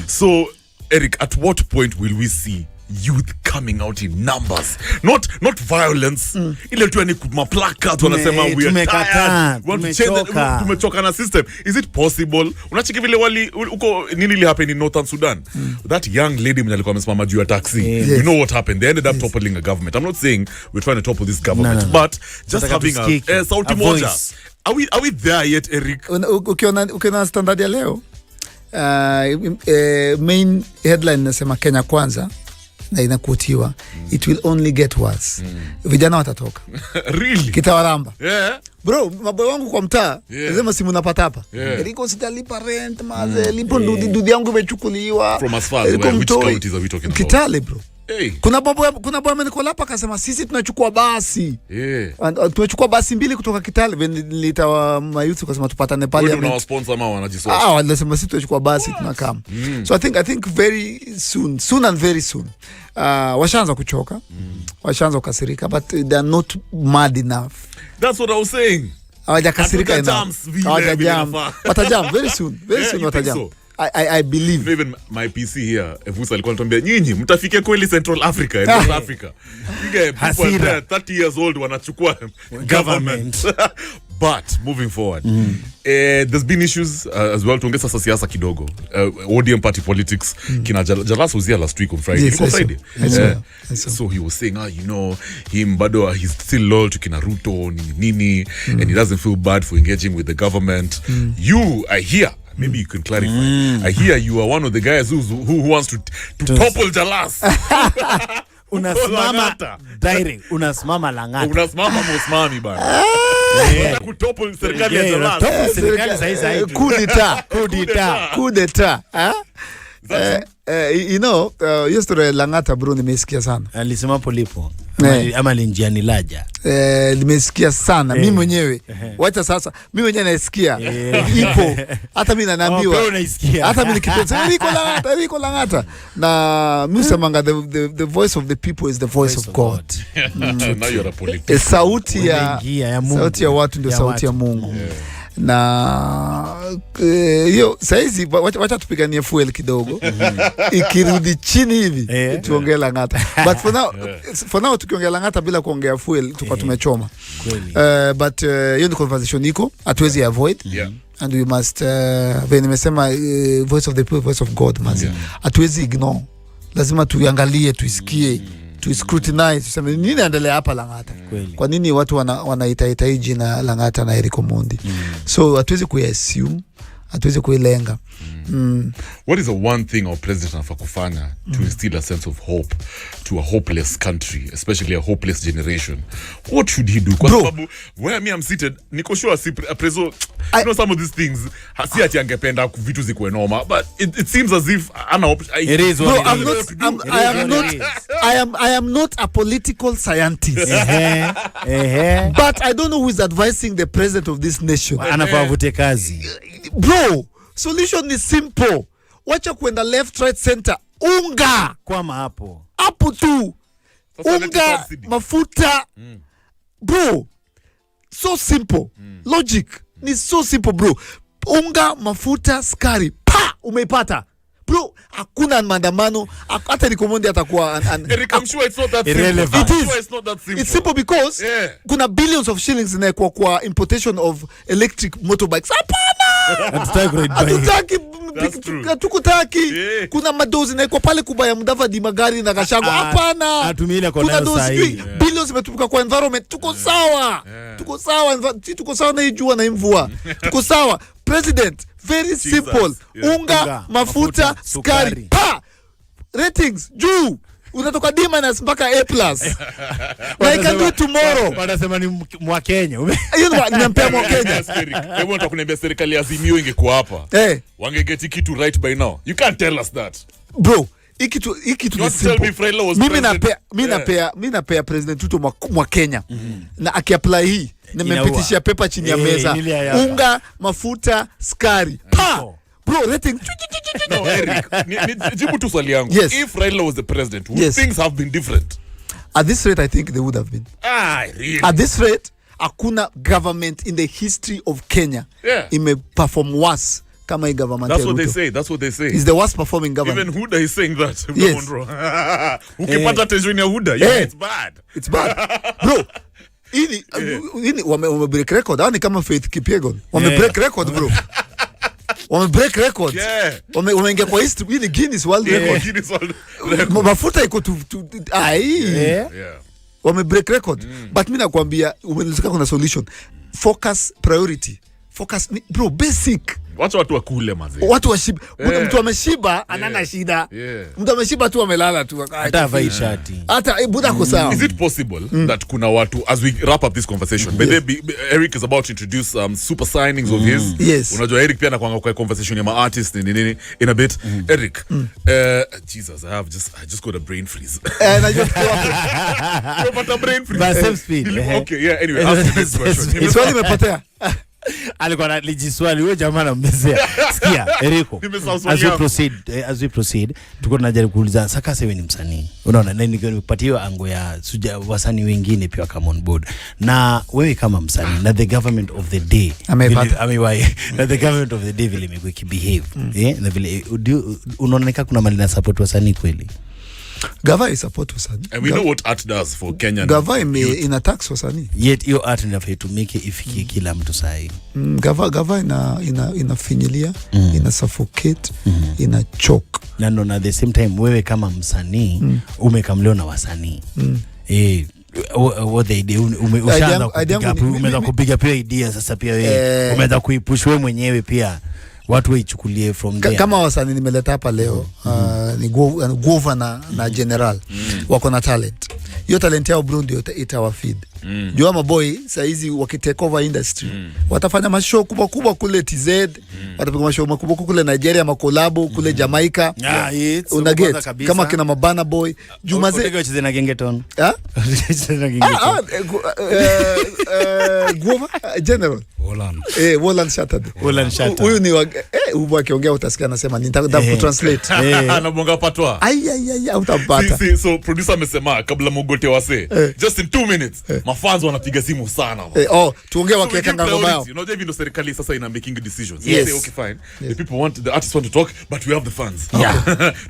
So Erick, at what point will we see youth coming out in numbers, not violence? Ile tu ni maplacards wanasema we are tired, want to change, tumechoka na system. Is it possible? Unachiki vile wali uko nini li happen in Northern Sudan? That young lady mwenye alikuwa amesimama juu ya taxi. You know what happened? They ended up toppling a government. I'm not saying we're trying to topple this government, but just having a sauti moja. Are we there yet, Erick? Ukiona standard ya leo, main headline nasema Kenya kwanza, na inakuotiwa it will only get worse. Vijana watatoka. Really? Kitawaramba. Yeah. Bro, maboy wangu kwa mtaa, lazima simu napata hapa. Eriko sitalipa rent, maze, lipo ndudi yangu imechukuliwa. From as far as which counties are we talking about? Kitale, bro. Hey. Kuna boy amenikola hapa akasema sisi tunachukua basi. Tunachukua basi 2 kutoka Kitale, nilitawa mayuthi kasema tupatane pale. Wewe una sponsor ama wanajisource? Wanasema sisi tunachukua basi tunakam. So I think very soon and very soon. Washaanza kuchoka. Washaanza kukasirika, but they are not mad enough. That's what I was saying. Hawajakasirika enough. Watajam very soon. Very soon watajam. I believe. Even my PC here, Evusa alikuwa anatuambia nyinyi mtafike kweli Central Africa and North Africa. You get people there 30 years old wanachukua government. But moving forward, there's been issues as well. Tuongea sasa siasa kidogo. ODM party politics. Kina Jalas was here last week on Friday. Yes, so he was saying, you know, him bado he's still loyal to kina Ruto nini, and he doesn't feel bad for engaging with the government. I hear. Maybe you can clarify. I hear you are one of the guys who wants to topple Jalas. Unasimama direct, unasimama Langata. Unasimama Mosmami bana. Unataka kutopple serikali ya Jalas. Serikali sasa coup d'etat. You know, yesterday Langata bro nimesikia sana. Alisema polipo. Ama linjiani laja. Nimesikia sana mimi mwenyewe. Wacha sasa mimi mwenyewe naisikia. Ipo. Hata mimi naambiwa. Hata mimi nikipenza niko Langata. Na mimi semanga the voice of the people is the voice of God. Now you're a politician. Sauti ya watu ndio sauti ya Mungu. Na hiyo saizi wacha tupiganie fuel kidogo. Ikirudi chini hivi tuongee Langata. But for now tukiongea Langata bila kuongea fuel tuko tumechoma. But hiyo ni conversation iko hatuwezi avoid. And we must when nimesema voice of the people, voice of God mazi. Hatuwezi ignore. Lazima tuangalie, tuisikie, to scrutinize, tuseme nini inaendelea hapa Langata. Kwa nini watu wanaita hii jina Langata na Erick Omondi? So hatuwezi kuassume, hatuwezi kuilenga. What is the one thing our president anafaa kufanya to instill a sense of hope to a hopeless country, especially a hopeless generation? What should he do? Kwa sababu where me I'm seated, niko sure si preso, you know, some of these things si ati angependa vitu zikuwe noma, but it seems as if it is what I am not a political scientist. But I don't know who is advising the president of this nation. Anafaa vute kazi. Bro, solution is simple. Wacha kwenda left, right, center. Unga. Kwama hapo. Hapo tu. Unga, mafuta. Bro, so simple. Logic ni so simple, bro. Unga, mafuta, skari. Pa! Umeipata. Bro, hakuna maandamano. Hata Erick Omondi atakuwa Erick, I'm sure it's not that irrelevant. simple. It's not that simple. It's simple because kuna billions of shillings inaekwa kwa importation of electric motorbikes. Hapana! Hatutaki Tukutaki. Kuna madozi na iko pale kubaya Mudavadi magari na Gachagua. Hapana. Atumile kwa Kuna nayo dozi sahi. billions zimetumika kwa environment. Tuko sawa. Tuko sawa na ijua na mvua. Tuko sawa. President, very simple. Unga, mafuta, sukari. Pa! Ratings juu. Unatoka D- mpaka A+. Na I can do it tomorrow. Wanasema ni mwa Kenya. Hiyo nimempea mwa Kenya. Hebu nataka kuniambia serikali ya Azimio ingekuwa hapa. Wangegeti kitu right by now. You can't tell us that. Bro, hiki tu ni simple. Mimi napea President Ruto mwa Kenya. Na akiapply hii, nimempitishia paper chini ya meza. Unga, mafuta, sukari. Pa! Bro, rating. No, Eric, jibu tu swali yangu. Yes. If Raila was the president, would things have been different? At this rate, I think they would have been. Really? At this rate, hakuna government in the history of Kenya ime perform worse kama hii government. That's what they say. That's what they say. It's the worst performing government. Even Huda is saying that. Yes. Ukipata tension ya Huda, yeah, it's bad. It's bad. Bro, ini wame break record. Hao ni kama Faith Kipyegon. Wame break record, bro. Wame break record. Wameingia kwa history. Hii ni Guinness World Record. Guinness World Record. Mafuta iko wame break record. But mimi nakwambia umelizika kuna solution. Focus, priority. Focus, bro, basic. Wacha watu wakule mazee. Watu washiba. Mtu ameshiba anana shida. Mtu ameshiba tu amelala tu. Hata vai shati. Hata buda ko sawa. Is it possible that kuna watu, as we wrap up this conversation, Erick is about to introduce super signings of his. Yes. Unajua Erick pia anakuanga kwa conversation ya ma artists nini in a bit. Erick, Jesus, I just got a brain freeze. Najua But a brain freeze. By same speed. Okay, yeah, anyway, ask the next question. Swali imepotea. Alikuwa anajiswali wewe jamaa anambezea. Sikia, Eriko. As we proceed, tuko tunajaribu kuuliza Sakase wewe ni msanii. Unaona nini nikipatiwa ango ya wasanii wengine pia come on board. Na wewe kama msanii na the government of the day. Na the government of the day vile imekuwa kibehave. Na vile unaonekana kuna mali na support wasanii kweli. Gava is support wasanii. And we know what art does for Kenya. Gava ina tax wasanii. Yet your art inafaa tumike ifikie kila mtu sahi. Gava inafinyilia, ina suffocate, ina choke. Na ndo na the same time wewe kama msanii umekamleo na wasanii. What they do umeanza kupiga pia idea sasa pia wewe umeanza kuipush wewe mwenyewe pia watu waichukulie from there. Kama wasanii nimeleta hapa leo ni governor na general wako na talent. Hiyo talent yao bro ndio itawafeed. Jua maboy saizi wakitake over industry watafanya mashow kubwa kule TZ, watapiga mashow makubwa kule Nigeria, makolabo kule Jamaica. Una get kama kina Mabana Boy Jumaze wacheze na Gengeton. General Wolan Shattered. Huyu ni huyu akiongea utasikia anasema nitaka kutranslate. Anabonga patwa. Utampata. So producer amesema kabla mogote wase just in 2 minutes mafans wanapiga simu sana. Tuongee wakiweka ngoma yao. Unajua hivi ndo serikali sasa ina making decisions. Yes. Say okay fine. The artists want to talk but we have the fans.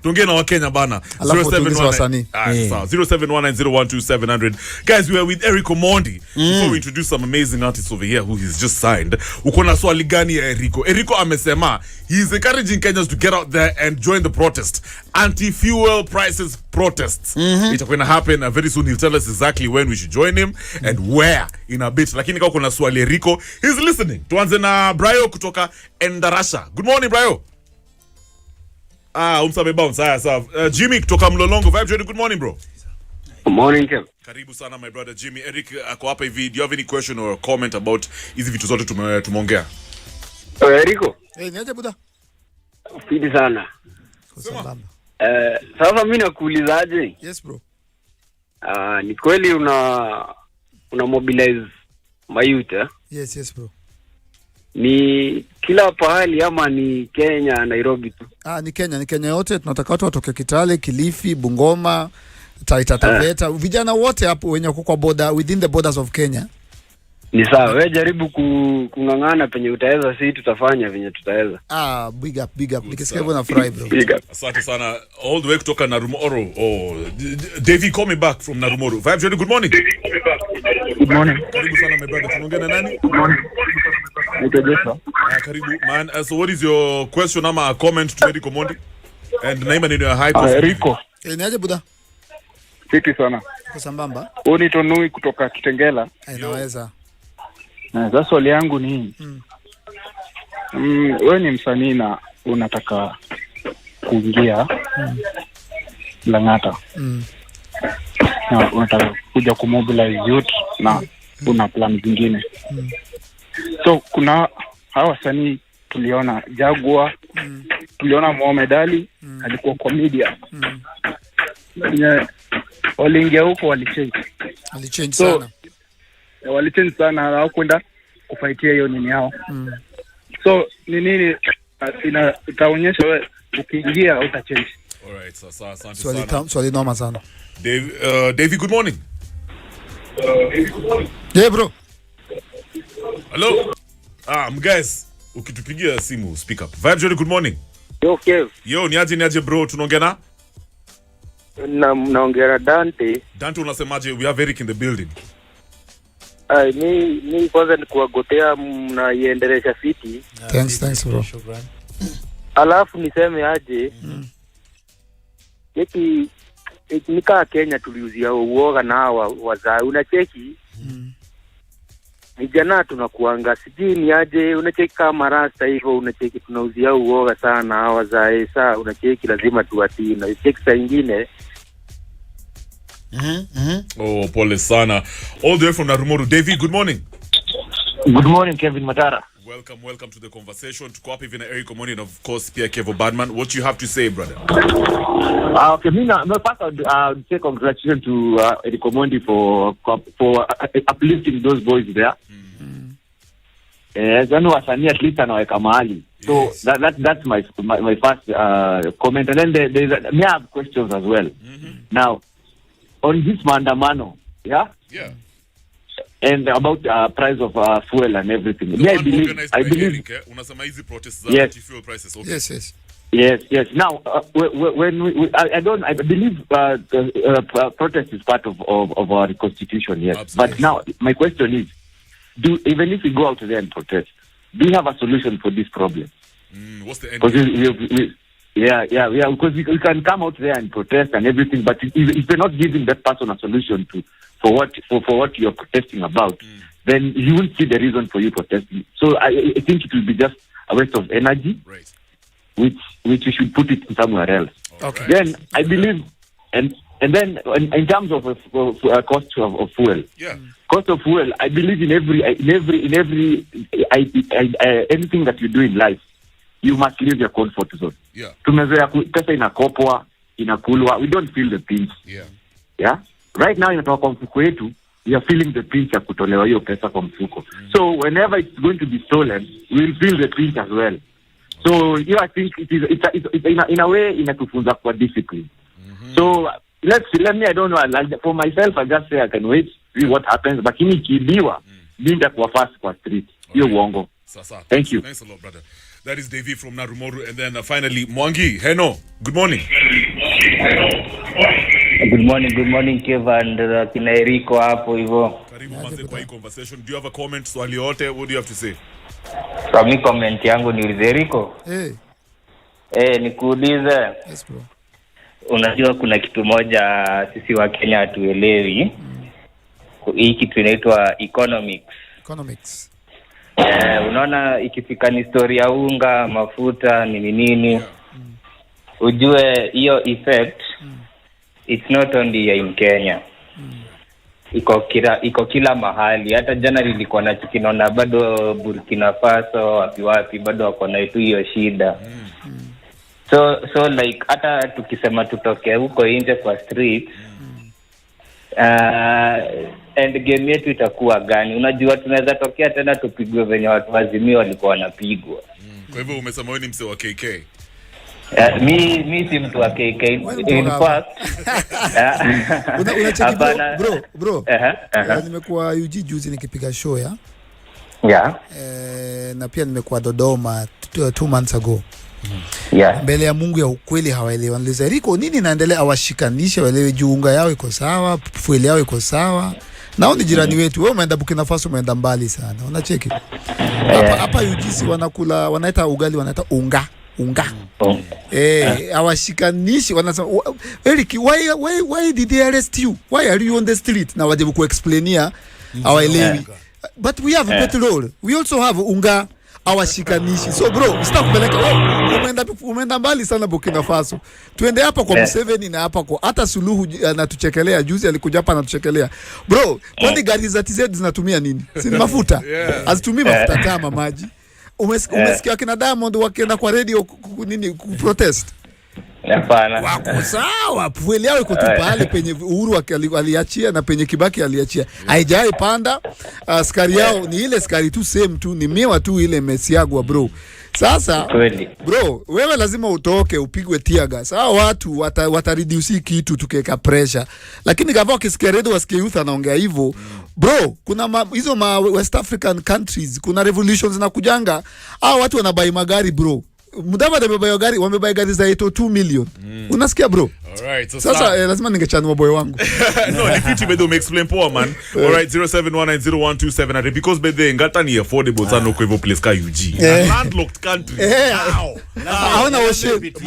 Tuongee na Wakenya bana. 0719012700. Guys, we are with Erick Omondi. Before we introduce some amazing artists over here who he's just signed. Uko na swali gani ya Eriko? Eriko amesema he is encouraging Kenyans to get out there and join the protest. Anti-fuel prices protests. It's going to happen very soon. He'll tell us exactly when we should join him and where in a bit. Lakini kama kuna swali Eriko, he's listening. Tuanze na Brayo kutoka Endarasha. Good morning, Brayo. Umsame bounce. Sawa. Jimmy kutoka Mlolongo. Vibe, good morning, bro. Good morning, Kev. Karibu sana my brother Jimmy. Erick ako hapa hivi. Do you have any question or comment about hizi vitu zote tumeongea? Eriko. Niaje buda? Fiti sana. Sasa mimi nakuulizaje? Yes bro. Ni kweli una mobilize mayouth? Yes bro. Ni kila pahali ama ni Kenya, Nairobi tu? Ni Kenya yote. Tunataka watu watoke Kitale, Kilifi, Bungoma, Taita Taveta, vijana wote hapo wenye wako kwa border, within the borders of Kenya. Ni sawa, wewe jaribu kungangana penye utaweza, sisi tutafanya venye tutaweza. Big up. Nikisikia hivyo na fry bro. Big up. Asante sana. All the way kutoka Narumoro. Davey, call me back from Narumoro. Vibe, good morning. Good morning. Karibu sana my brother. Tunaongea na nani? Good morning. Karibu man. So what is your question ama comment to Erick Omondi? And naima nini ya high cost? Eriko. Niaje buda? Fiti sana. Kwa sambamba? Oni Tonui kutoka Kitengela. Inaweza. Sasa swali yangu ni wewe ni msanii na unataka kuingia Lang'ata. Na unataka kuja kumobilize youth na una plan zingine. So kuna hawa wasanii tuliona Jagua, tuliona Mohamed Ali, alikuwa comedian. Waliingia huko walichange sana. Walichange sana, hawakwenda kufaitia hiyo nini yao. So ni nini itaonyesha wewe ukiingia utachange. Alright, sasa asante sana. Swali noma sana. Davey, good morning. Yeah bro. Hello. Guys, ukitupigia simu speak up. Vibe Johnny, good morning. Yo Kev. Yo, niaje bro, tunaongea na? Naongea Dante. Dante, unasemaje? We have Erick in the building. Mi kwanza ni kuwagotea na iendelesha fiti. Thanks bro. Alafu niseme aje. Yeki nika Kenya tuliuzia uoga na hawa wazaa unacheki. Vijana tunakuanga sijui ni aje unacheki kama rasta hivyo unacheki tunauzia uoga sana hawa wazaa saa unacheki lazima tuwatii na cheki saa nyingine. Oh, pole sana. All the way from Nairobi. Davey, good morning. Good morning, Kevin Matara. Welcome to the conversation. Tuko hapa hivi na Erick Omondi and of course Pierre Kevo Badman. What you have to say, brother? Okay, first I would say congratulations to Erick Omondi for uplifting those boys there. Zanu wasanii at least anaweka mahali. So yes. That's my first comment. And then may I have questions as well. Now, on this maandamano, yeah? Yeah. And about price of fuel and everything. Yeah, I believe unasema hizi protests yes. Fuel prices. Okay. Yes. Now, when I believe protest is part of our constitution. Yes. Absolutely. But now my question is, even if we go out there and protest, do you have a solution for this problem? What's the end? Because we can come out there and protest and everything, but if we're not giving that person a solution for what you're protesting about, then you won't see the reason for you protesting. So I think it will be just a waste of energy, right? Which we should put it somewhere else. Okay. Then I believe, and then in terms of cost of fuel, cost of fuel, I believe in every anything that you do in life, you must leave your comfort zone. Yeah. Tumezoea pesa inakopwa, inakulwa, we don't feel the pinch. Yeah. Right now inatoka kwa mfuko wetu, we are feeling the pinch ya kutolewa hiyo pesa kwa mfuko. So whenever it's going to be stolen, we will feel the pinch as well. So I think it's in a way inatufunza kwa discipline. So let me, I don't know, for myself I just say I can wait, see what happens, but kini kibiwa, binda kwa fast kwa street. Hiyo uongo. Thank you. Thanks a lot, brother. That is Davey from Narumoru. And then finally, Mwangi, Heno, good morning. Good morning, Kev and kina Eriko hapo hivyo. Karibu maze kwa hii conversation. Do you have a comment? Swali yote, what do you have to say? Kwa mi comment yangu ni Eriko. Nikuulize. Yes bro. Unajua kuna kitu moja sisi wa Kenya hatuelewi. Hii kitu inaitwa economics. Unaona ikifika ni story ya unga, mafuta, nini. Ujue hiyo effect it's not only in Kenya. Iko kila mahali. Hata jana nilikuwa na tukinaona bado Burkina Faso wapi bado wako na hiyo shida. So like hata tukisema tutoke huko nje kwa street and game yetu itakuwa gani? Unajua tunaweza tokea tena tupigwe venye watu wa Azimio walikuwa wanapigwa. Kwa hivyo umesema wewe ni mse wa KK? Mi si mtu wa KK. In fact, unacheki bro. Nimekuwa UG juzi nikipiga show ya. Na pia nimekuwa Dodoma 2 months ago. Mbele ya Mungu ya ukweli hawaelewi. Niliza Eriko nini inaendelea, awashikanishe waelewe juu unga yao iko sawa, fueli yao iko sawa Nao ni jirani wetu. Wewe umeenda Burkina Faso, umeenda mbali sana. Unacheki. Hapa UGC wanakula, wanaita ugali, wanaita unga. Hawashikanishi, wanasema Erick, why did they arrest you? Why are you on the street? Na wajibu kuexplainia hawaelewi. But we have petrol. We also have unga. Hawashikanishi. So bro, stop kupeleka. Umeenda mbali sana Burkina Faso. Tuende hapa kwa Museveni na hapa kwa hata Suluhu anatuchekelea. Juzi alikuja hapa anatuchekelea. Bro, kwani gari za TZ zinatumia nini? Si mafuta. Hazitumii mafuta kama maji. Umesikia kina Diamond wakienda kwa radio nini protest? Hapana. Wako sawa, fueli yao iko tu pale penye Uhuru aliachia na penye Kibaki aliachia. Haijai panda. Askari yao ni ile askari tu same tu, ni miwa tu ile mesiagwa bro. Sasa bro, wewe lazima utoke upigwe tiaga. Sawa, watu watareduce kitu tukeka pressure. Lakini kama ukisikia radio wasikie youth anaongea hivyo, bro, kuna hizo West African countries, kuna revolutions na kujanga. Watu wanabai magari bro. Mudavadi wamebai gari za 2 million. Unasikia bro? Alright, so sasa lazima ningechanua boy wangu. No, ni fiti bedo explain poa man. Alright, 07190127 because bedhe ngata ni affordable sana kwa hivyo place ka UG. Landlocked country. Hawana worship.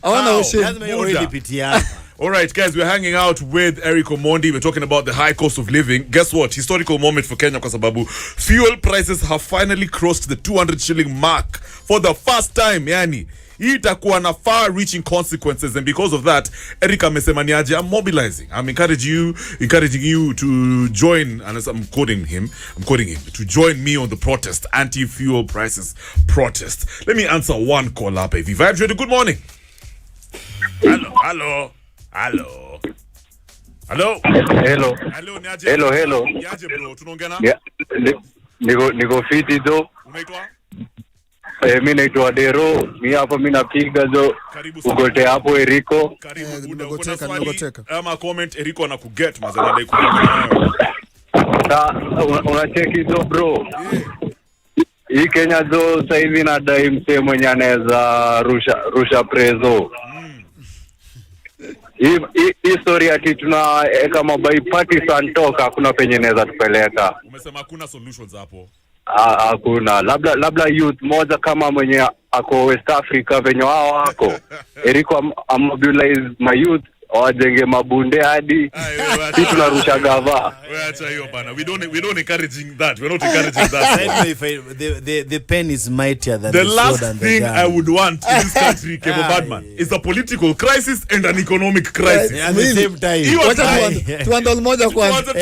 Hawana worship. Lazima yeye lipitia. All right, guys, we're hanging out with Erick Omondi. We're talking about the high cost of living. Guess what? Historical moment for Kenya kwa sababu fuel prices have finally crossed the 200 shilling mark for the first time. Yani, hii itakuwa na far-reaching consequences, and because of that, Erick amesema ni aje, I'm mobilizing. I'm encouraging you to join, and as I'm quoting him, to join me on the protest, anti-fuel prices protest. Let me answer one call up. Vibes Radio, good morning. Hello. Niaje bro, tunaongea na? Niko fiti zo. Unaitwa? Mimi naitwa Dero, mimi hapa mimi napiga zo. Ugote hapo Eriko. Karibu Nigoteka. Ama comment Eriko anakuget mazana dai kuongea nayo. Unacheki zo bro. Hii Kenya zo sasa hivi nadai msee mwenye anaweza rusha prezo. Hii story ati tunaweka mabai party santoka kuna penye naweza tupeleka. Umesema hakuna solutions hapo. Hakuna. Labda youth moja kama mwenye ako West Africa venye wao wako. Eriko mobilize my youth wajenge mabunde hadi sisi tunarusha gava. Wewe acha hiyo bana. We don't encouraging that. We're not encouraging that. The pen is mightier than the last thing I would want in this country, Kebo Badman, is a political crisis and an economic crisis at the same time. Tuandol moja kwanza.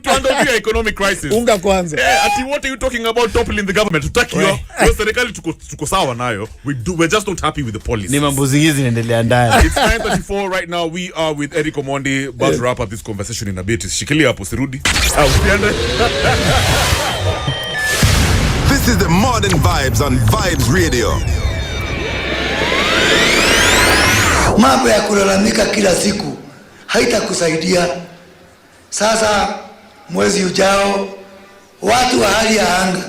Tuandol economic crisis. Unga kwanza. Ati what are you talking about toppling the government? Tutaki hiyo. Serikali tuko sawa nayo. We're just not happy with the policy. Ni mambo zingine zinaendelea ndani. It's 9:34 right now. We are with Erick Omondi. About to wrap up this conversation in a bit. Shikilia hapo sirudi. This is the Modern Vibes on Vibes Radio. Mambo ya kulalamika kila siku haitakusaidia. Sasa mwezi ujao watu wa hali ya anga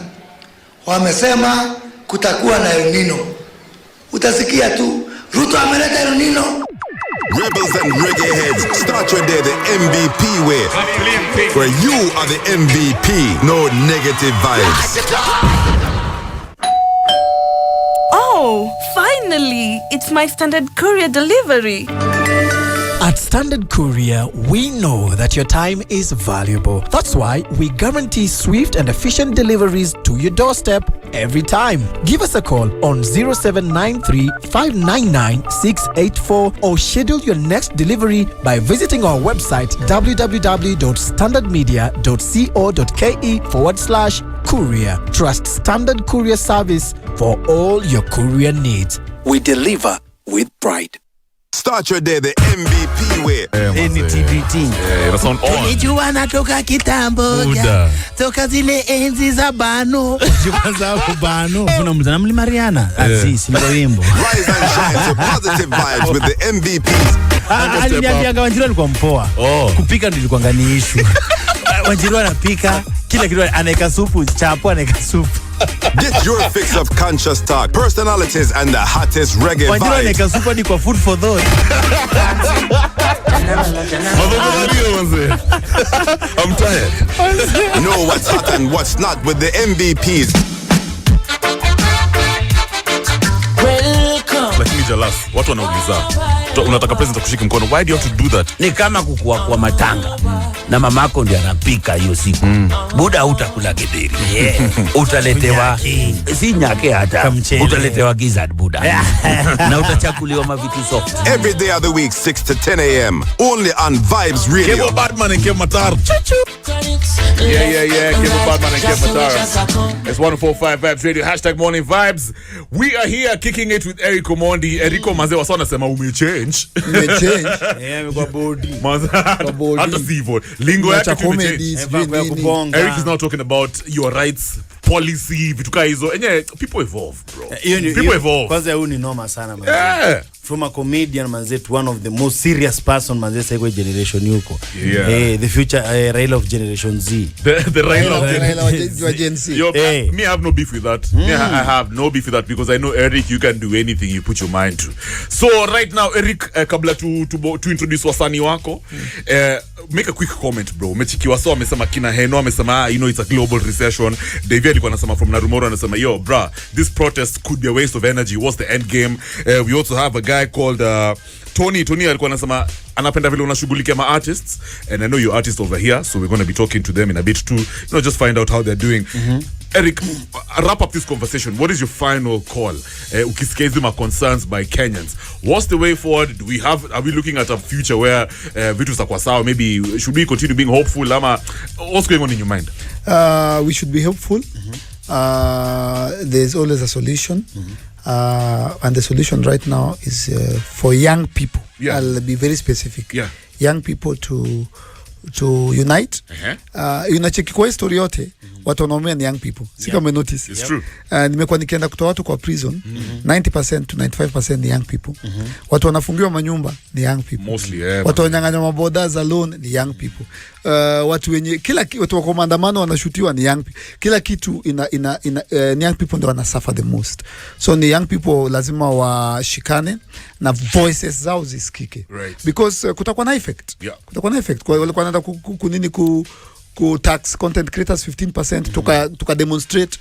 wamesema kutakuwa na El Nino. Utasikia tu Ruto ameleta El Nino. Rebels and reggae heads, start your day the MVP way. Where you are the MVP, no negative vibes. Oh, finally! It's my Standard Courier delivery. At Standard Courier, we know that your time is valuable. That's why we guarantee swift and efficient deliveries to your doorstep every time. Give us a call on 0793 599 684 or schedule your next delivery by visiting our website www.standardmedia.co.ke/courier. Trust Standard Courier service for all your courier needs. We deliver with pride. Start your day the MVP way. NTBT. That's on. Unijua natoka kitambo. Toka zile enzi za bano. Kwanza bano. Kuna mzana mlimariana. Asisi ndio wimbo. Rise and shine to positive vibes with the MVPs. Aliniambia Wanjiru alikuwa mpoa. Kupika ndio ilikuwa ngani issue. Wanjiru anapika, kila kitu anaeka supu, chapo anaeka supu. Get your fix of conscious talk, personalities, and the hottest reggae Wanjiru anaeka supu ni kwa food for thought. I'm tired. Know what's hot and what's not with the MVPs. Lakini Jalas, watu wanauliza, unataka president kushika mkono, why do you have to do that? Ni kama kukua kwa matanga na mamako ndiye anapika hiyo siku. Buda utakula gidiri. Utaletewa si nyake hata. Utaletewa gizzard buda. Na utachakuliwa mavitu soft. Every day of the week 6 to 10 a.m. only on Vibes Radio. Kebo Badman and Kebo Matar. Yeah. Kebo Badman and Kebo Matar. It's 104.5 Vibes Radio. #morning vibes. We are here kicking it with Erick Omondi. Eriko manze wasana sema umechange. Kwa body. Hata sivo. Lingo yake comedy. Erick is now talking about your rights policy vitu kama hizo. People evolve, bro. People evolve. Kwanza huyu ni noma sana manze. Yeah. From a comedian manze to one of the most serious person manze sasa generation yuko. Yeah. The future Raila of generation Z. The Raila of Gen Z. Me, I have no beef with that. Me, I have no beef with that because I know Erick, you can do anything you put your mind to. So right now, Erick, kabla to introduce wasanii wako, make a quick comment, bro. Umechikiwa so amesema kina Heno amesema it's a global recession. David alikuwa anasema from Narumoro anasema bro, this protest could be a waste of energy. What's the end game? We also have a guy called Tony alikuwa anasema anapenda vile unashughulikia ma artists, and I know you artists over here, so we're going to be talking to them in a bit too, just find out how they're doing. Erick, wrap up this conversation. What is your final call? Ukisikia hizi ma concerns by Kenyans, what's the way forward? Are we looking at a future where vitu zitakuwa sawa? Maybe should we continue being hopeful? Ama what's going on in your mind? We should be hopeful. There's always a solution. And the solution right now is for young people. I'll be very specific. Young people to unite. Unacheki kwa history yote watu wanaumia ni young people. Si kama notice. It's true. Nimekuwa nikienda kutoa watu kwa prison, 90% to 95% ni young people. Watu wanafungiwa manyumba ni young people. Mostly, watu wanyang'anywa maboda za loan ni young people. Watu wenye watu wa maandamano wanashutiwa ni young people. Kila kitu ni young people ndio wana suffer the most. So ni young people lazima washikane na voices zao zisikike. Because kutakuwa na effect. Kutakuwa na effect. Kwa wale wanaenda ku tax content creators 15%, tuka demonstrate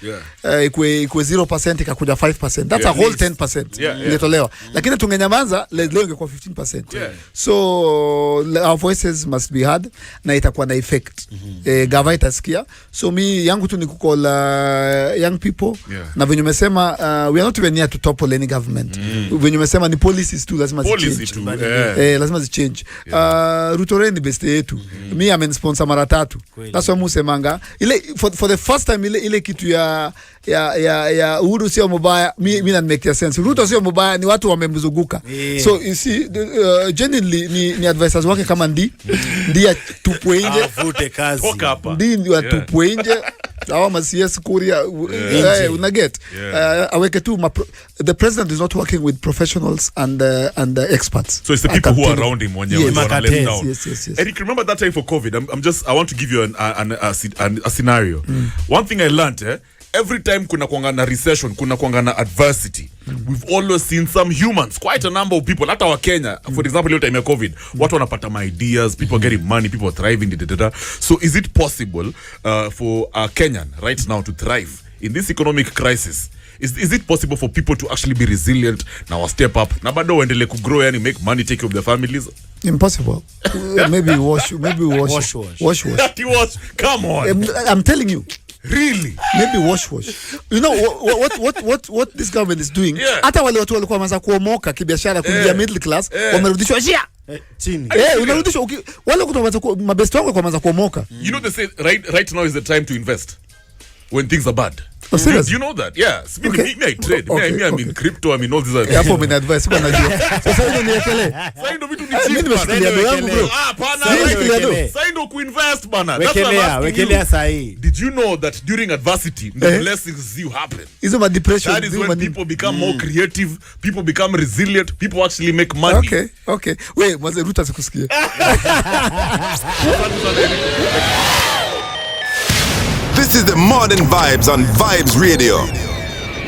ikwe 0% ikakuja 5%. That's a whole 10% ilitolewa. Lakini tungenyamaza leo ingekuwa 15%. So our voices must be heard na itakuwa na effect. Gava itasikia. So yangu tu ni kucall young people na venye umesema we are not even here to topple any government. Venye umesema ni policies tu lazima zichange. Lazima zichange. Ruto ni best yetu. Me amenisponsor mara 3. That's why musemanga for the first time ile kitu ya Uhuru sio mbaya, mimi na make sense. Ruto sio mbaya, ni watu wamemzunguka. So you see genuinely ni advisors wake kama ndia tupwe nje afute kazi ndio tupwe nje au masias kuria una get aweke tu the president is not working with professionals and experts. So it's the people who are around him when you're let down. Yes. Erick, remember that time for COVID? I want to give you a scenario. One thing I learned, every time kuna kuanga na recession, kuna kuanga na adversity, we've always seen some humans, quite a number of people, hata wa Kenya, for example, hiyo time ya COVID, watu wanapata my ideas, people are getting money, people are thriving, So is it possible for a Kenyan right now to thrive in this economic crisis? Is it possible for people to actually be resilient now, step up na bado waendelee ku grow, yani make money, take care of their families? Impossible. Maybe wash. Come on. I'm telling you. Really? Maybe wash. You know what this government is doing? Hata wale watu walikuwa wameanza kuomoka kibiashara kuingia middle class, wamerudishwa chini. Unarudishwa wale kutoka mabest wangu kwa wameanza kuomoka. You know they say right now is the time to invest when things are bad. Oh, serious? Do you know that? Yeah. Me, I trade. I'm in crypto. I'm in all these. Hapo mimi advice bwana najua. Sasa hiyo niekele. Sasa ndio vitu ni cheap. Mimi nimeshikilia do yangu bro. Sasa ndio kuinvest bana. Wekelea sahi. Did you know that during adversity the blessings you happen? Hizo ma depression. That is when people become more creative, people become resilient, people actually make money. Okay. Wait, mwanzo Ruto asikusikie. This is the Modern Vibes on Vibes Radio.